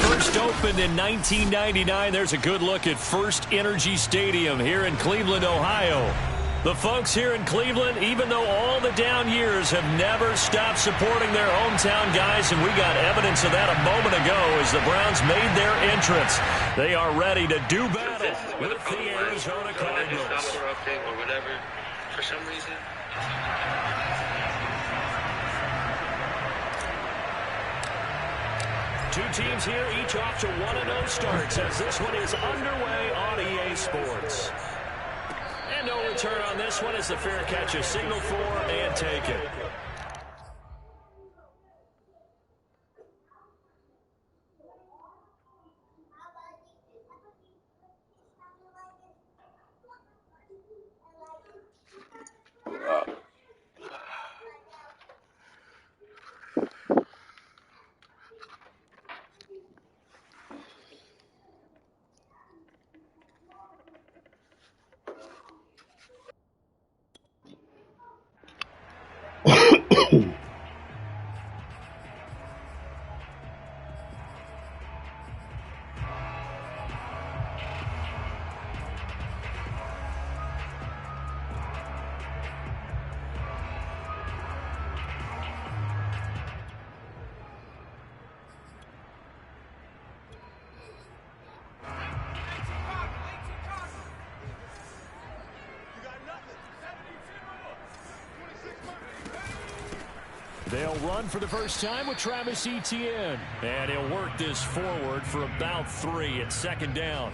First opened in 1999. There's a good look at First Energy Stadium here in Cleveland, Ohio. The folks here in Cleveland, even though all the down years, have never stopped supporting their hometown guys, and we got evidence of that a moment ago as the Browns made their entrance. They are ready to do battle with the Arizona Cardinals. Or whatever, for some reason. Two teams here, each off to 1-0 starts as this one is underway on EA Sports. And no return on this one as the fair catch is signaled for and taken. They'll run for the first time with Travis Etienne. And he'll work this forward for about 3 at second down.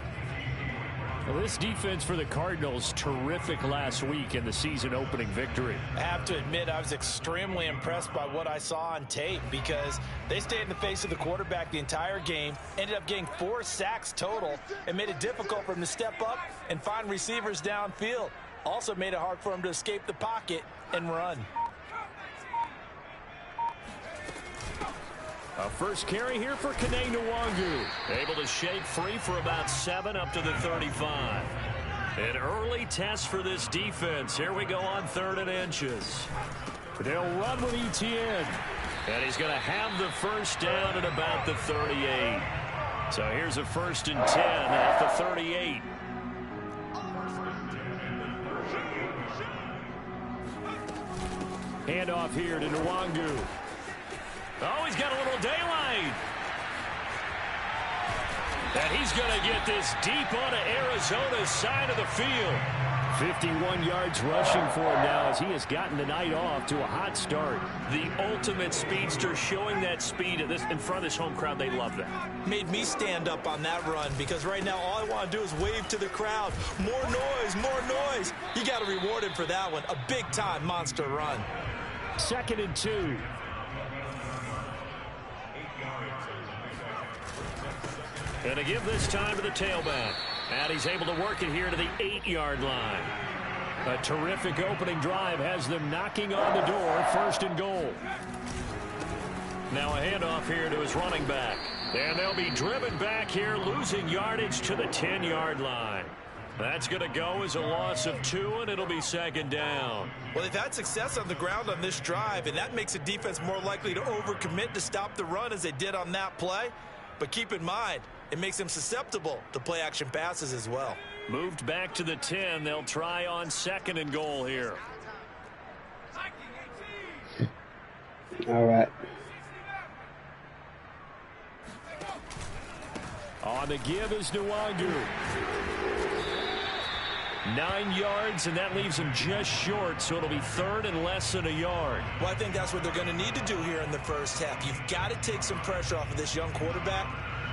Well, this defense for the Cardinals, terrific last week in the season-opening victory. I have to admit, I was extremely impressed by what I saw on tape because they stayed in the face of the quarterback the entire game, ended up getting 4 sacks total, and made it difficult for him to step up and find receivers downfield. Also made it hard for him to escape the pocket and run. A first carry here for Kene Nwangu. Able to shake free for about 7 up to the 35. An early test for this defense. Here we go on 3rd and inches. They'll run with Etienne. And he's going to have the first down at about the 38. So here's a 1st and 10 at the 38. Handoff here to Nwangu. Oh, he's got a little daylight. And he's going to get this deep onto Arizona's side of the field. 51 yards rushing for him now as he has gotten the night off to a hot start. The ultimate speedster, showing that speed in front of this home crowd. They love that. Made me stand up on that run because right now all I want to do is wave to the crowd. More noise, more noise. You got to reward him for that one. A big-time monster run. 2nd and 2. And to give this time to the tailback. And he's able to work it here to the 8-yard line. A terrific opening drive has them knocking on the door. 1st and goal. Now a handoff here to his running back. And they'll be driven back here, losing yardage to the 10-yard line. That's going to go as a loss of 2, and it'll be 2nd down. Well, they've had success on the ground on this drive, and that makes a defense more likely to overcommit to stop the run as they did on that play. But keep in mind, it makes them susceptible to play-action passes as well. Moved back to the 10. They'll try on 2nd and goal here. All right. On the give is Nwangu. 9 yards, and that leaves him just short, so it'll be 3rd and less than a yard. Well, I think that's what they're going to need to do here in the first half. You've got to take some pressure off of this young quarterback,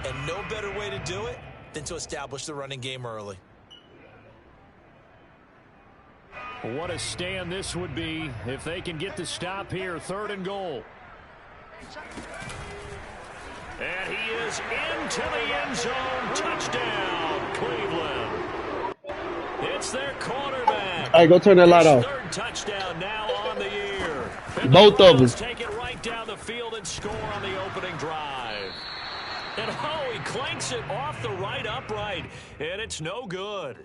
and no better way to do it than to establish the running game early. What a stand this would be if they can get the stop here. 3rd and goal. And he is into the end zone. Touchdown, Cleveland. It's their quarterback. All right, go turn that light off. 3rd touchdown now on the year. And both of them. Take it right down the field and score on the opening drive. And oh, he clanks it off the right upright, and it's no good.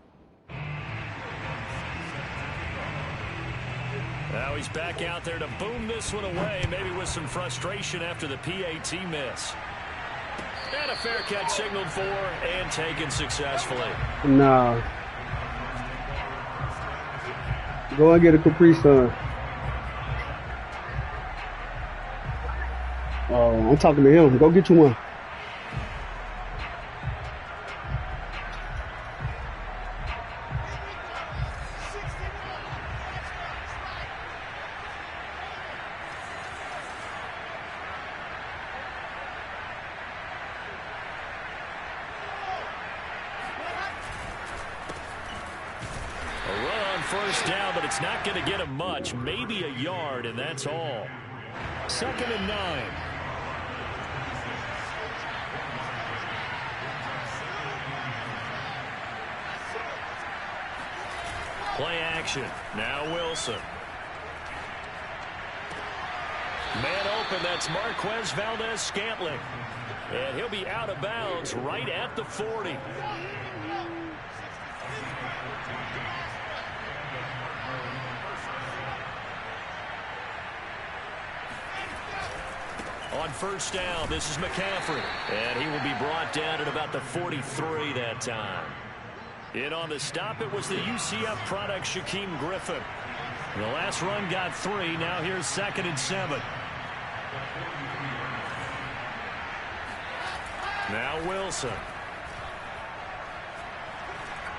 Now he's back out there to boom this one away, maybe with some frustration after the PAT miss. And a fair catch signaled for and taken successfully. Nah. Go and get a Capri Sun. Oh, I'm talking to him. Go get you one. First down, but it's not going to get him much. Maybe a yard, and that's all. 2nd and 9. Play action. Now Wilson. Man open, that's Marquez Valdez-Scantling. And he'll be out of bounds right at the 40. On first down, this is McCaffrey. And he will be brought down at about the 43 that time. In on the stop, it was the UCF product, Shaquem Griffin. The last run got 3. Now here's 2nd and 7. Now Wilson.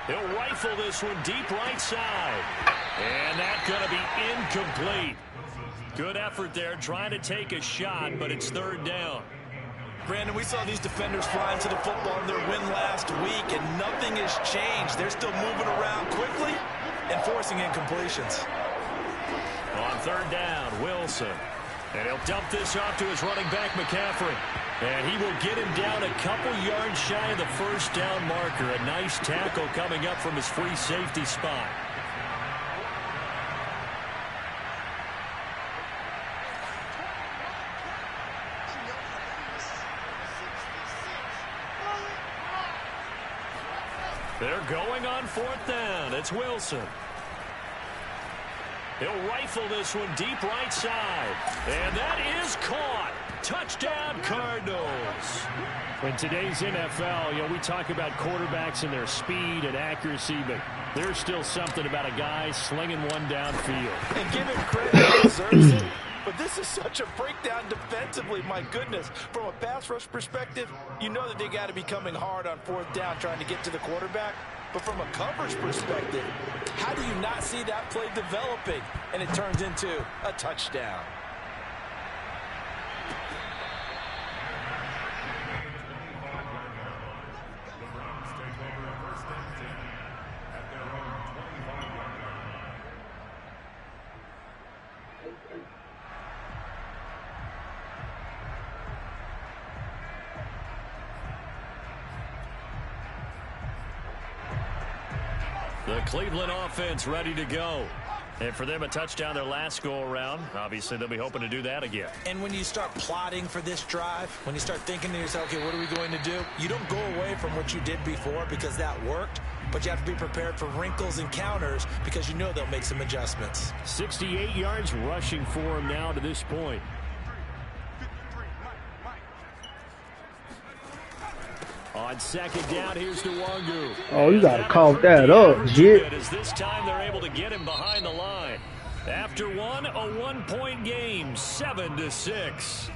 He'll rifle this one deep right side. And that's going to be incomplete. Good effort there, trying to take a shot, but it's 3rd down. Brandon, we saw these defenders fly into the football in their win last week, and nothing has changed. They're still moving around quickly and forcing incompletions. On 3rd down, Wilson. And he'll dump this off to his running back, McCaffrey. And he will get him down a couple yards shy of the first down marker. A nice tackle coming up from his free safety spot. They're going on 4th down. It's Wilson. He'll rifle this one deep right side. And that is caught. Touchdown, Cardinals. In today's NFL, we talk about quarterbacks and their speed and accuracy, but there's still something about a guy slinging one downfield. And give him credit, he deserves it. But this is such a breakdown defensively, my goodness. From a pass rush perspective, you know that they got to be coming hard on 4th down trying to get to the quarterback. But from a coverage perspective, how do you not see that play developing? And it turns into a touchdown. The Cleveland offense ready to go. And for them, a touchdown their last go-around. Obviously, they'll be hoping to do that again. And when you start plotting for this drive, when you start thinking to yourself, okay, what are we going to do? You don't go away from what you did before because that worked. But you have to be prepared for wrinkles and counters because you know they'll make some adjustments. 68 yards rushing for him now to this point. On 2nd down, here's Nwangu. Oh, you got to cough that up, Jit. As this time they're able to get him behind the line. After a 1-point game, 7-6.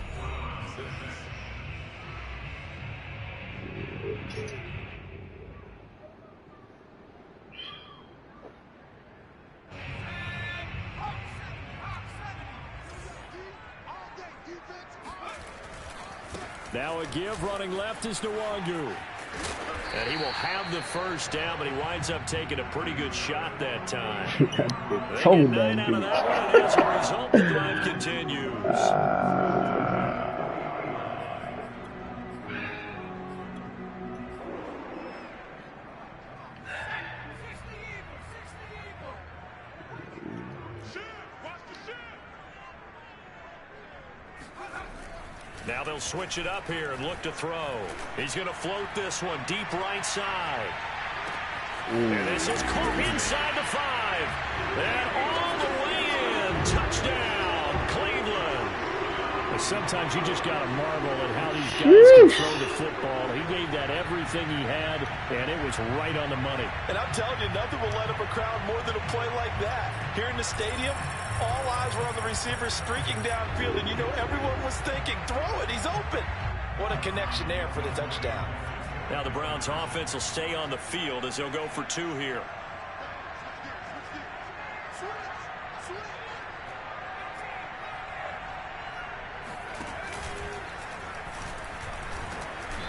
Now a give, running left is Nwangu. And he will have the first down, but he winds up taking a pretty good shot that time. They get 9 out of that one, and as a result, the drive continues. Now they'll switch it up here and look to throw. He's going to float this one deep right side. And this is caught inside the 5. And all the way in. Touchdown, Cleveland. Sometimes you just got to marvel at how these guys can throw the football. He gave that everything he had, and it was right on the money. And I'm telling you, nothing will light up a crowd more than a play like that. Here in the stadium, all eyes were on the receiver streaking downfield, and you know everyone was thinking, throw it, he's open. What a connection there for the touchdown. Now the Browns offense will stay on the field as they'll go for 2 here.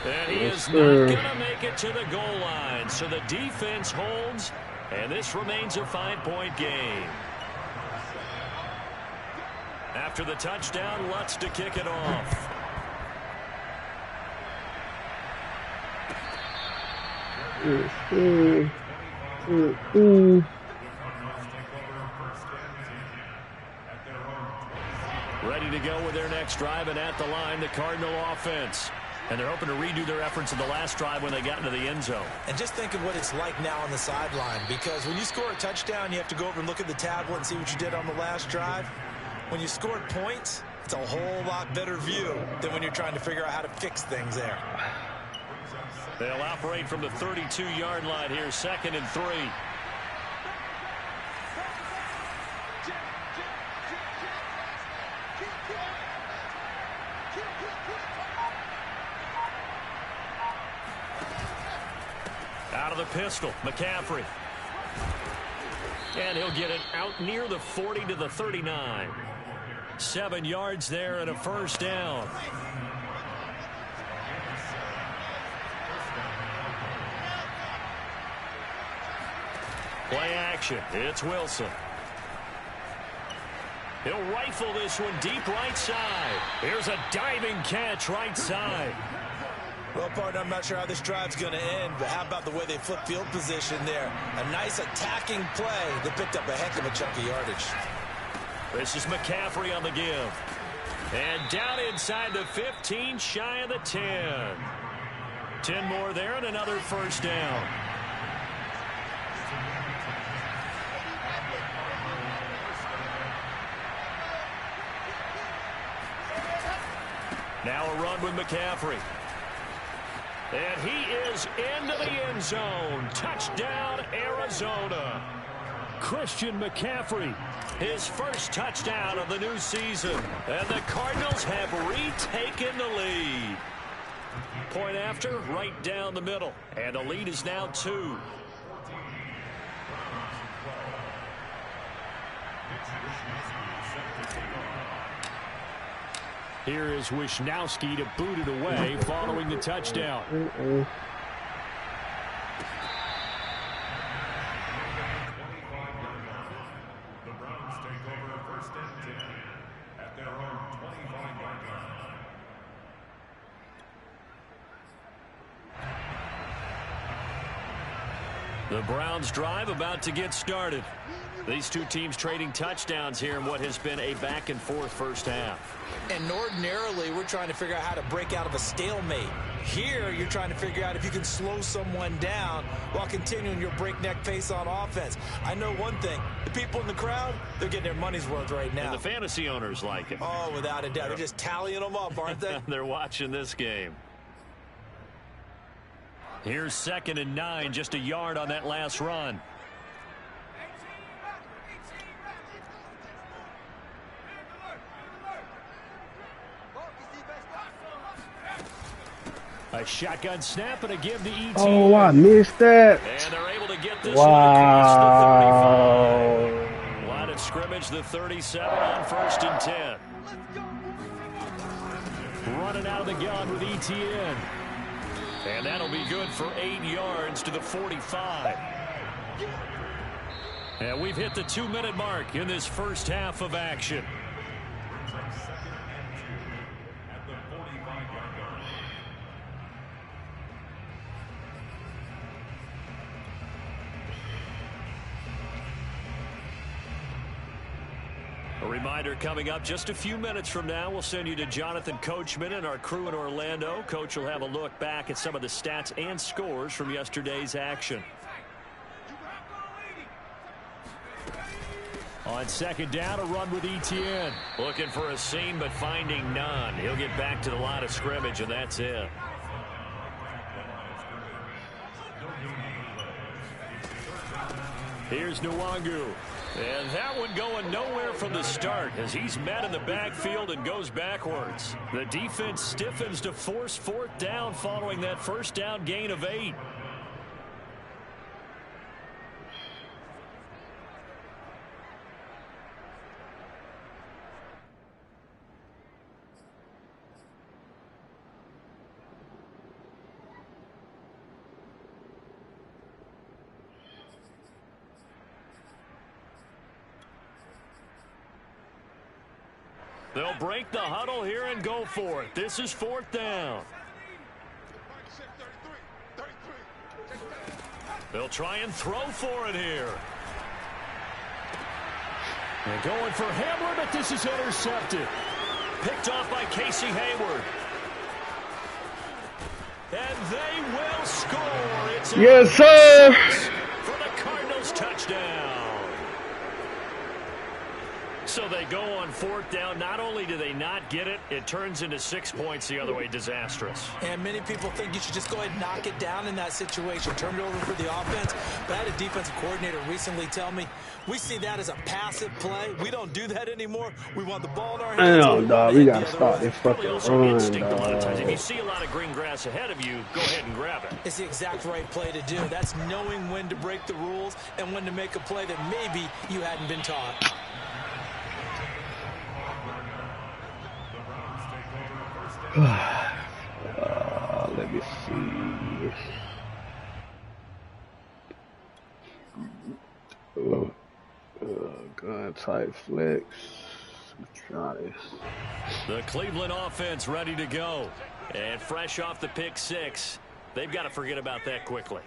And he is not going to make it to the goal line. So the defense holds, and this remains a 5-point game. After the touchdown, Lutz to kick it off. Ready to go with their next drive, and at the line, the Cardinal offense. And they're hoping to redo their efforts in the last drive when they got into the end zone. And just think of what it's like now on the sideline, because when you score a touchdown, you have to go over and look at the tablet and see what you did on the last drive. When you scored points, it's a whole lot better view than when you're trying to figure out how to fix things there. They'll operate from the 32-yard line here, 2nd and 3. Out of the pistol, McCaffrey. And he'll get it out near the 40 to the 39. 7 yards there and a first down. Play action. It's Wilson. He'll rifle this one deep right side. Here's a diving catch right side. Well, partner, I'm not sure how this drive's going to end, but how about the way they flip field position there? A nice attacking play that picked up a heck of a chunk of yardage. This is McCaffrey on the give. And down inside the 15, shy of the 10. 10 more there and another first down. Now a run with McCaffrey. And he is into the end zone. Touchdown, Arizona. Christian McCaffrey, his first touchdown of the new season. And the Cardinals have retaken the lead. Point after, right down the middle. And the lead is now 2. Here is Wisnowski to boot it away following the touchdown. The Browns take over 1st and 10 at their own 25-yard line. The Browns drive about to get started. These two teams trading touchdowns here in what has been a back-and-forth first half. And ordinarily, we're trying to figure out how to break out of a stalemate. Here, you're trying to figure out if you can slow someone down while continuing your breakneck pace on offense. I know one thing. The people in the crowd, they're getting their money's worth right now. And the fantasy owners like it. Oh, without a doubt. They're just tallying them up, aren't they? They're watching this game. Here's 2nd and 9, just a yard on that last run. A shotgun snap and a give to ET. Oh, I missed that. And they're able to get this wow. one across the 35. Line of scrimmage, the 37 on 1st and 10. Running out of the gun with ETN. And that'll be good for 8 yards to the 45. And we've hit the 2-minute mark in this first half of action. A reminder coming up just a few minutes from now, we'll send you to Jonathan Coachman and our crew in Orlando. Coach will have a look back at some of the stats and scores from yesterday's action. On second down, a run with Etienne. Looking for a seam, but finding none. He'll get back to the line of scrimmage, and that's it. Here's Nwangu. And that one going nowhere from the start as he's met in the backfield and goes backwards. The defense stiffens to force fourth down following that first down gain of 8. They'll break the huddle here and go for it. This is fourth down. They'll try and throw for it here. And going for Hamler, but this is intercepted. Picked off by Casey Hayward. And they will score. It's yes, sir. For the Cardinals touchdown. So they go on fourth down. Not only do they not get it, it turns into 6 points the other way. Disastrous. And many people think you should just go ahead and knock it down in that situation. Turn it over for the offense. But I had a defensive coordinator recently tell me, we see that as a passive play. We don't do that anymore. We want the ball in our hands. Damn, dog. We got to stop this fucking run, instinct a lot of times. If dog. you see a lot of green grass ahead of you, go ahead and grab it. It's the exact right play to do. That's knowing when to break the rules and when to make a play that maybe you hadn't been taught. Let me see. Gun type flex. Try this. The Cleveland offense ready to go. And fresh off the pick 6, they've got to forget about that quickly.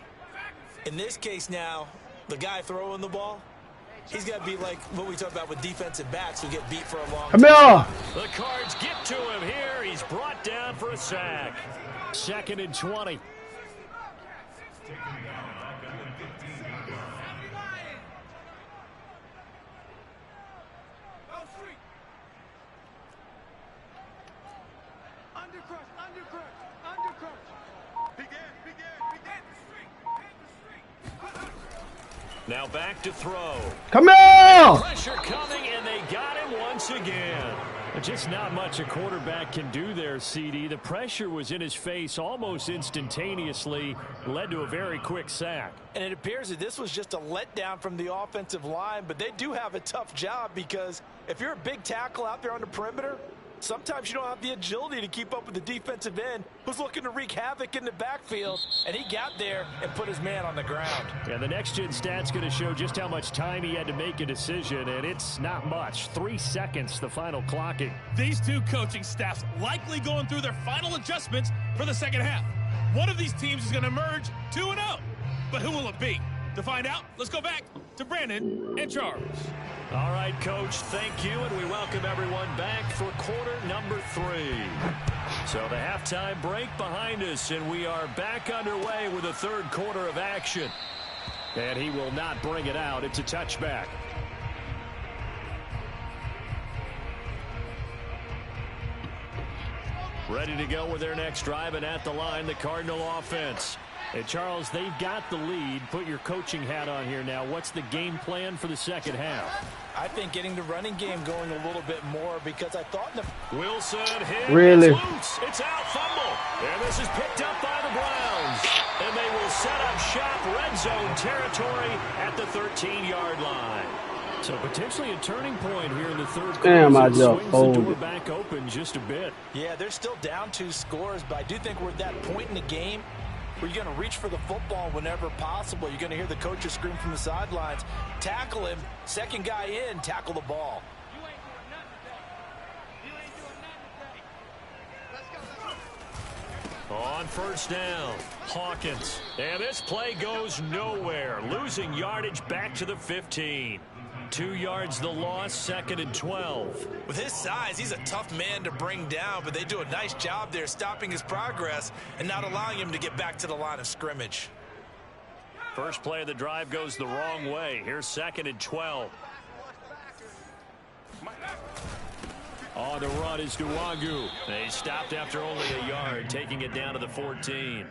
In this case now, the guy throwing the ball, he's got to be like what we talk about with defensive backs who get beat for a long time. Come here. The Cards get to him here. He's brought down for a sack. 2nd and 20. Now back to throw. Come here. Pressure coming, and they got him once again. Just not much a quarterback can do there, CD. The pressure was in his face almost instantaneously, led to a very quick sack. And it appears that this was just a letdown from the offensive line, but they do have a tough job because if you're a big tackle out there on the perimeter, sometimes you don't have the agility to keep up with the defensive end who's looking to wreak havoc in the backfield, and he got there and put his man on the ground. And the next-gen stat's going to show just how much time he had to make a decision, and it's not much. 3 seconds, the final clocking. These two coaching staffs likely going through their final adjustments for the second half. One of these teams is going to emerge 2-0, but who will it be? To find out, let's go back to Brandon and Charles. All right, Coach, thank you, and we welcome everyone back for quarter number 3. So the halftime break behind us, and we are back underway with the third quarter of action. And he will not bring it out. It's a touchback. Ready to go with their next drive, and at the line, the Cardinal offense. And Charles, they've got the lead. Put your coaching hat on here now. What's the game plan for the second half? I think getting the running game going a little bit more because I thought Wilson hit. Really? It's loose. It's out, fumble. And this is picked up by the Browns. And they will set up shop, red zone territory at the 13-yard line. So potentially a turning point here in the third quarter. Damn, I It just swings the door folded. back open just a bit. Yeah, they're still down 2 scores, but I do think we're at that point in the game where you're going to reach for the football whenever possible. You're going to hear the coaches scream from the sidelines, tackle him, second guy in, tackle the ball. On first down, Hawkins. And this play goes nowhere. Losing yardage back to the 15. 2 yards the loss, 2nd and 12. With his size, he's a tough man to bring down, but they do a nice job there stopping his progress and not allowing him to get back to the line of scrimmage. First play of the drive goes the wrong way. Here's 2nd and 12. On the run is Nwangu. They stopped after only a yard, taking it down to the 14.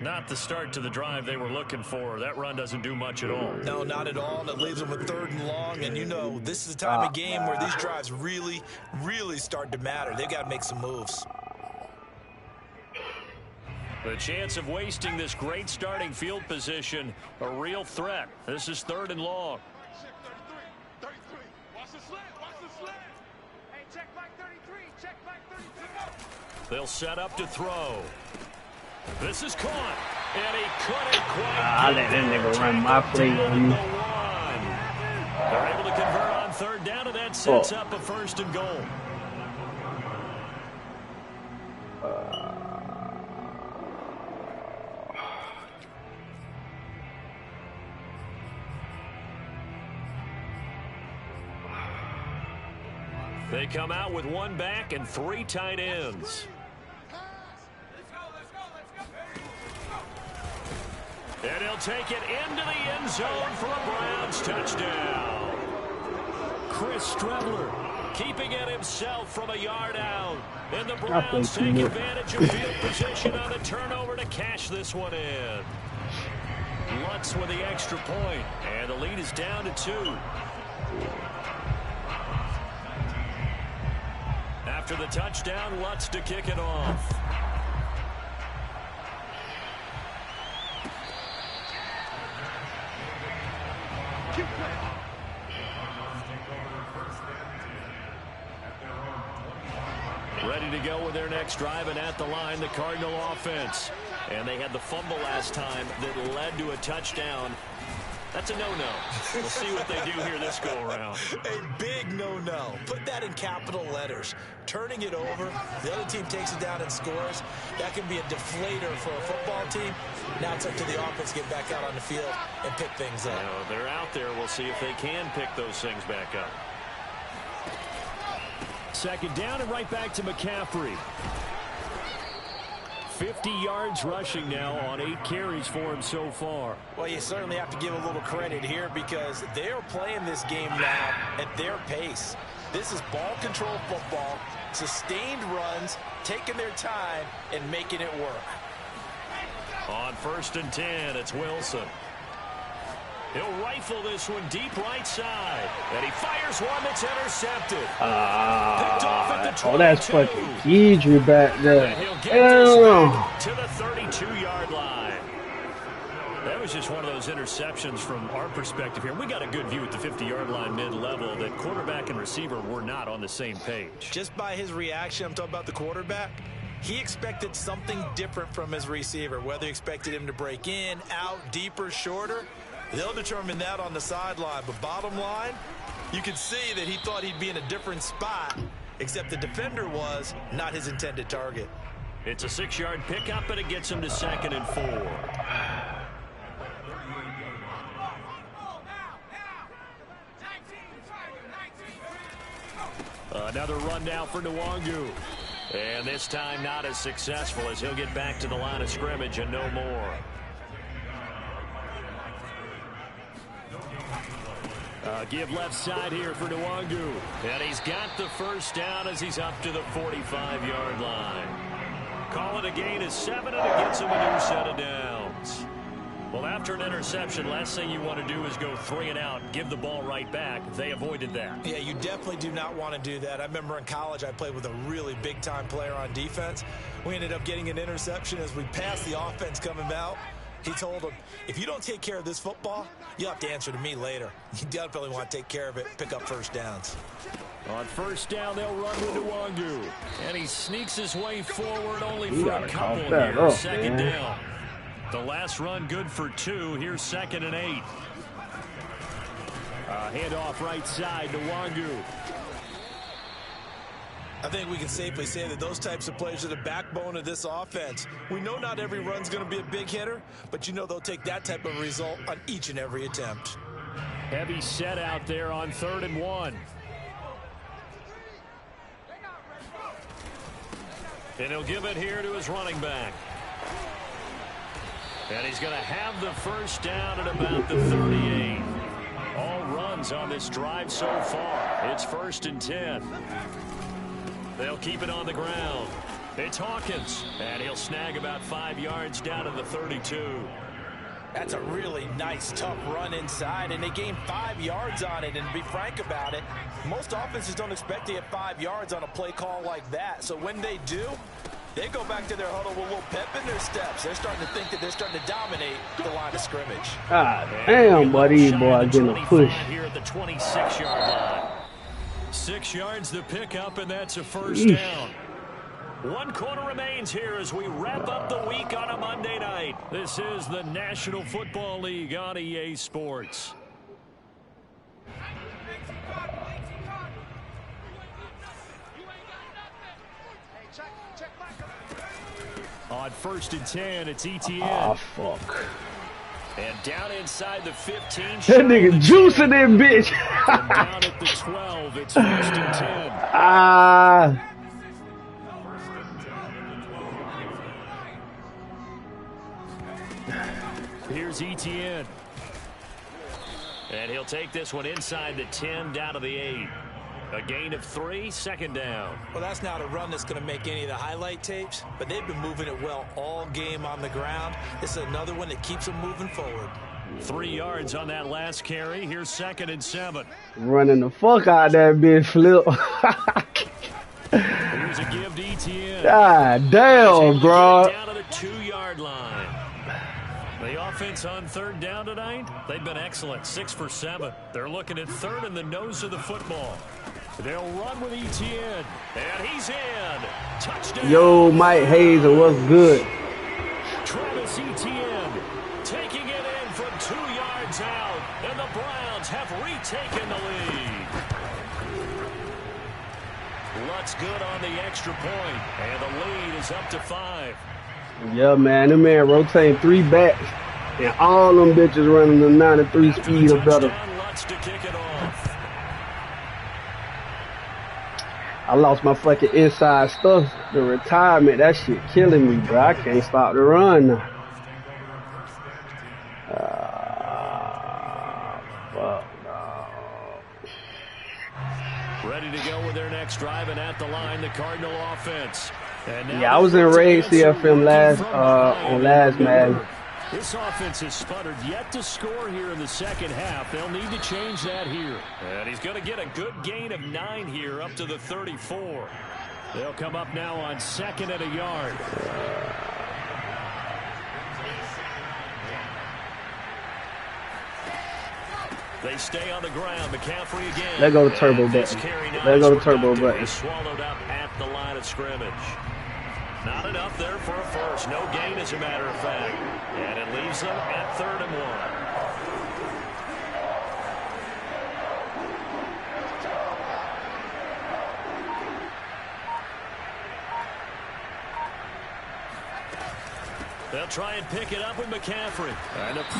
Not the start to the drive they were looking for. That run doesn't do much at all. No, not at all. And it leaves them with 3rd and long. And you know, this is the time of game where these drives really, really start to matter. They've got to make some moves. The chance of wasting this great starting field position, a real threat. This is 3rd and long. They'll set up to throw. This is caught, and he couldn't quite. I let that nigga run my play on me. They're able to convert on 3rd down, and that sets up a 1st and goal. They come out with 1 back and 3 tight ends. And he'll take it into the end zone for a Browns touchdown. Chris Strebler keeping it himself from a yard out. And the Browns take advantage of field position on the turnover to cash this one in. Lutz with the extra point, and the lead is down to 2. After the touchdown, Lutz to kick it off. Ready to go with their next drive, and at the line, the Cardinal offense. And they had the fumble last time that led to a touchdown. That's a no-no. We'll see what they do here this go-around. A big no-no. Put that in capital letters. Turning it over, the other team takes it down and scores. That can be a deflator for a football team. Now it's up to the offense to get back out on the field and pick things up. They're out there. We'll see if they can pick those things back up. 2nd down and right back to McCaffrey. 50 yards rushing now on 8 carries for him so far. Well, you certainly have to give a little credit here because they're playing this game now at their pace. This is ball control football, sustained runs, taking their time, and making it work. On 1st and 10, it's Wilson. He'll rifle this one deep right side. And he fires one that's intercepted. Picked off at the 22. Oh, that's fucking Deidre back there. And he'll get this to the 32-yard line. That was just one of those interceptions from our perspective here. We got a good view at the 50-yard line mid-level that quarterback and receiver were not on the same page. Just by his reaction, I'm talking about the quarterback, he expected something different from his receiver, whether he expected him to break in, out, deeper, shorter. They'll determine that on the sideline. But bottom line, you can see that he thought he'd be in a different spot, except the defender was not his intended target. It's a 6-yard pickup, and it gets him to 2nd and 4. Another run now for Nwangu. And this time not as successful as he'll get back to the line of scrimmage and no more. Give left side here for Nwangu. And he's got the 1st down as he's up to the 45-yard line. Call it a gain of 7, and it gets him a new set of downs. Well, after an interception, last thing you want to do is go 3 and out, give the ball right back. They avoided that. Yeah, you definitely do not want to do that. I remember in college I played with a really big-time player on defense. We ended up getting an interception as we passed the offense coming out. He told him, if you don't take care of this football, you'll have to answer to me later. You definitely want to take care of it, pick up 1st downs. On 1st down, they'll run with Nwangu. And he sneaks his way forward only for a couple here. 2nd down. The last run good for 2. Here's 2nd and 8. Handoff right side to Nwangu. I think we can safely say that those types of plays are the backbone of this offense. We know not every run's going to be a big hitter, but you know they'll take that type of result on each and every attempt. Heavy set out there on 3rd and 1. And he'll give it here to his running back. And he's going to have the 1st down at about the 38. All runs on this drive so far. It's 1st and 10. They'll keep it on the ground. It's Hawkins, and he'll snag about 5 yards down to the 32. That's a really nice, tough run inside, and they gained 5 yards on it. And to be frank about it, most offenses don't expect to get 5 yards on a play call like that. So when they do, they go back to their huddle with a little pep in their steps. They're starting to think that they're starting to dominate the line of scrimmage. God damn, buddy, boy, getting a push. Here at the 26-yard line. 6 yards to pick up, and that's a first down. 1 quarter remains here as we wrap up the week on a Monday night. This is the National Football League on EA Sports. On 1st and 10, it's ETN. Oh, fuck. And down inside the 15. That nigga juicing that bitch. Down at the 12, it's 1st and 10. Ah. Here's ETN. And he'll take this one inside the 10, down to the 8. A gain of 3, 2nd down. Well, that's not a run that's going to make any of the highlight tapes, but they've been moving it well all game on the ground. This is another one that keeps them moving forward. 3 yards on that last carry. Here's 2nd and 7. Running the fuck out of that bitch, Flip. Here's a give to ETN. God damn, bro. Down to the 2-yard line. The offense on 3rd down tonight, they've been excellent, 6 for 7. They're looking at 3rd in the nose of the football. They'll run with ETN, and he's in. Touchdown. Yo, Mike Hayes, and what's good? Travis Etienne taking it in from 2 yards out, and the Browns have retaken the lead. Lutz good on the extra point, and the lead is up to 5. Yeah, man, them man rotating 3 backs, and all them bitches running the 93 speed or better. Lutz to kick it off. I lost my fucking inside stuff. The retirement, that shit killing me, bro. I can't stop the run now. Fuck no. Ready to go with their next drive, and at the line, the Cardinal offense. Yeah, I was in Raid CFM last on last Madden. This offense has sputtered yet to score here in the second half. They'll need to change that here. And he's going to get a good gain of 9 here up to the 34. They'll come up now on 2nd and a yard. They stay on the ground. McCaffrey again. Let go the turbo button. Let go the turbo button. Swallowed up at the line of scrimmage. Not enough there for a first. No gain, as a matter of fact. And it leaves them at 3rd and 1. They'll try and pick it up with McCaffrey.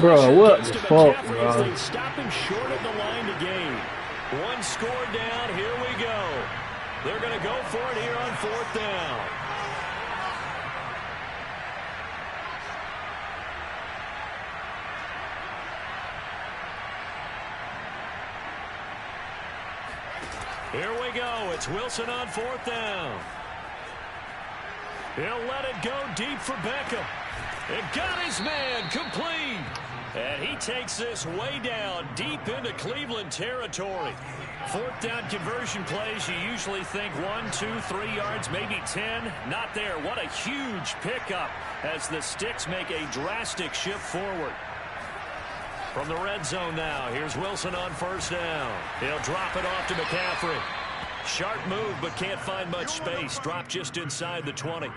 Bro, what the fuck, bro? They stop him short of the line to gain. 1 score down. Here we go. They're going to go for it here on 4th down. Here we go. It's Wilson on 4th down. He'll let it go deep for Beckham. It got his man complete. And he takes this way down deep into Cleveland territory. 4th down conversion plays, you usually think 1, 2, 3 yards, maybe 10. Not there. What a huge pickup as the Sticks make a drastic shift forward. From the red zone now, here's Wilson on 1st down. He'll drop it off to McCaffrey. Sharp move, but can't find much space. Drop just inside the 20.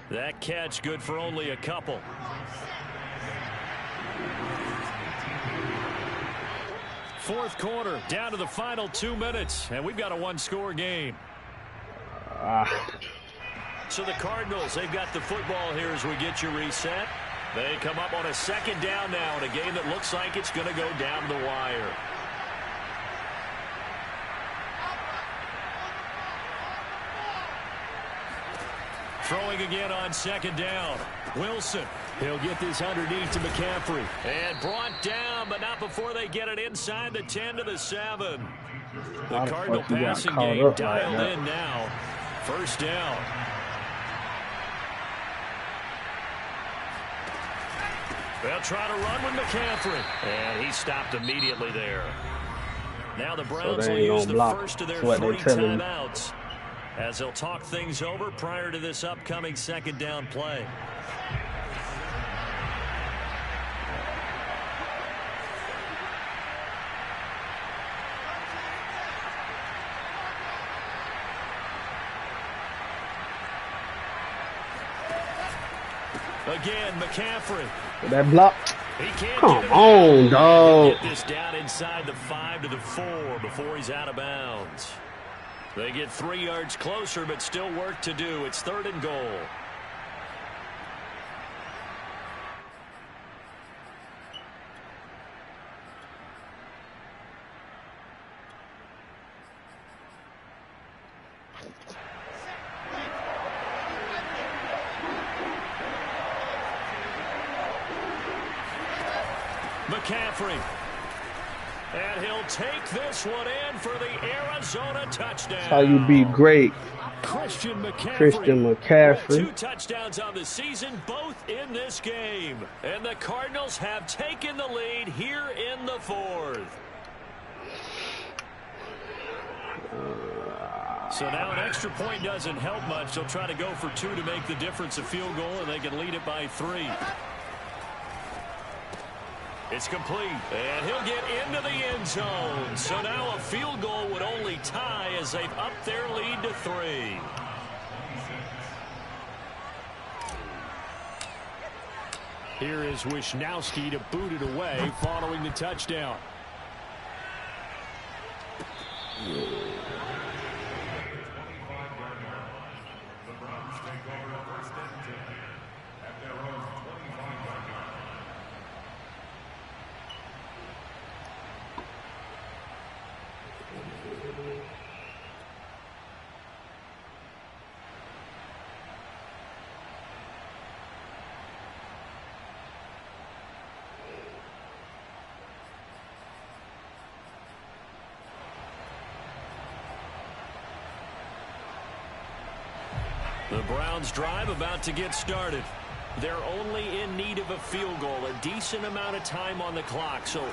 That catch good for only a couple. Fourth quarter, down to the final 2 minutes, and we've got a 1-score game. So the Cardinals, they've got the football here as we get you reset. They come up on a 2nd down now in a game that looks like it's going to go down the wire. Throwing again on 2nd down. Wilson. He'll get this underneath to McCaffrey. And brought down, but not before they get it inside the 10 to the 7. The Cardinal passing game dialed in now. First down. They'll try to run with McCaffrey. And he stopped immediately there. Now the Browns will use the first of their 3 timeouts as they'll talk things over prior to this upcoming second down play. Again, McCaffrey. That block. He can't Come on, dog. Get this down inside the 5 to the 4 before he's out of bounds. They get 3 yards closer, but still work to do. It's 3rd and goal. McCaffrey. And he'll take this one in for the Arizona touchdown. That's how you be great. Christian McCaffrey. 2 touchdowns on the season, both in this game. And the Cardinals have taken the lead here in the 4th. So now an extra point doesn't help much. They'll try to go for 2 to make the difference a field goal, and they can lead it by 3. It's complete, and he'll get into the end zone. So now a field goal would only tie as they've upped their lead to 3. Here is Wisnowski to boot it away following the touchdown. The Browns drive about to get started. They're only in need of a field goal, a decent amount of time on the clock. So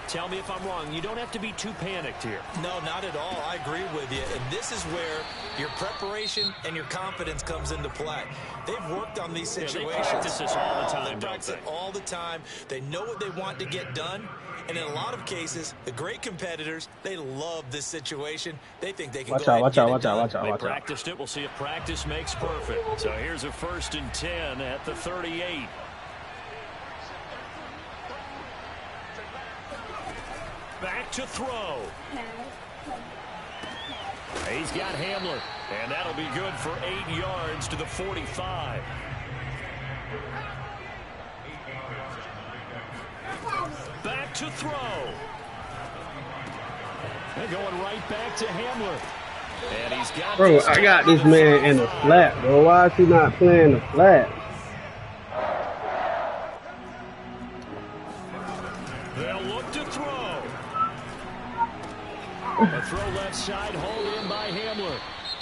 tell me if I'm wrong. You don't have to be too panicked here. No, not at all. I agree with you. And this is where your preparation and your confidence comes into play. They've worked on these situations. They practice this all the time, They practice it all the time. They know what they want to get done. And in a lot of cases, the great competitors, they love this situation. They think they can Watch go out, ahead and watch get out, it watch done. out, watch out, They watch out. practiced it. We'll see if practice makes perfect. So here's a 1st and 10 at the 38. Back to throw. He's got Hamler, and that'll be good for 8 yards to the 45. Back to throw. They're going right back to Hamler. And he's got Bro, I got this man in the flat, bro. Why is he not playing the flat? They'll look to throw. A throw left side, hauled in by Hamler.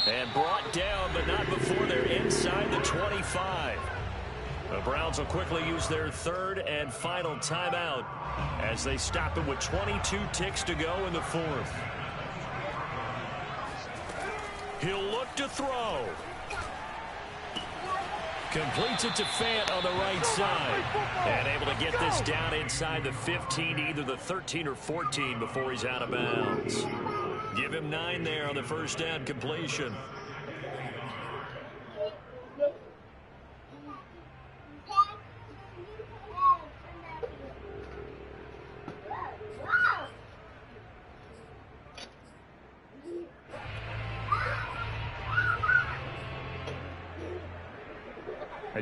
And brought down, but not before they're inside the 25. The Browns will quickly use their 3rd and final timeout as they stop it with 22 ticks to go in the 4th. He'll look to throw. Completes it to Fant on the right side. And able to get this down inside the 15, either the 13 or 14 before he's out of bounds. Give him 9 there on the first down completion.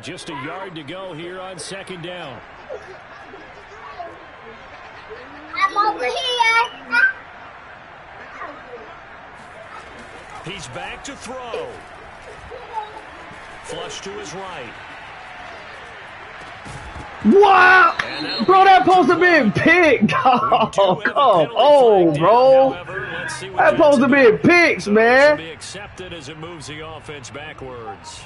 Just a yard to go here on 2nd down. I'm over here. He's back to throw. Flush to his right. Wow! Bro, that supposed to be picked. Oh, come on, bro. Let's see what That's supposed to be picks, man. Be accepted as it moves the offense backwards.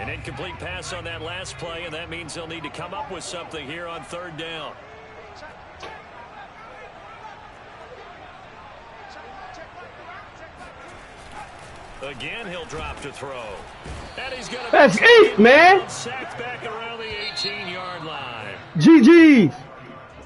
An incomplete pass on that last play, and that means they'll need to come up with something here on third down. Again, he'll drop to throw. And he's going to... That's it, man. Sacked back around the 18-yard line. GG's.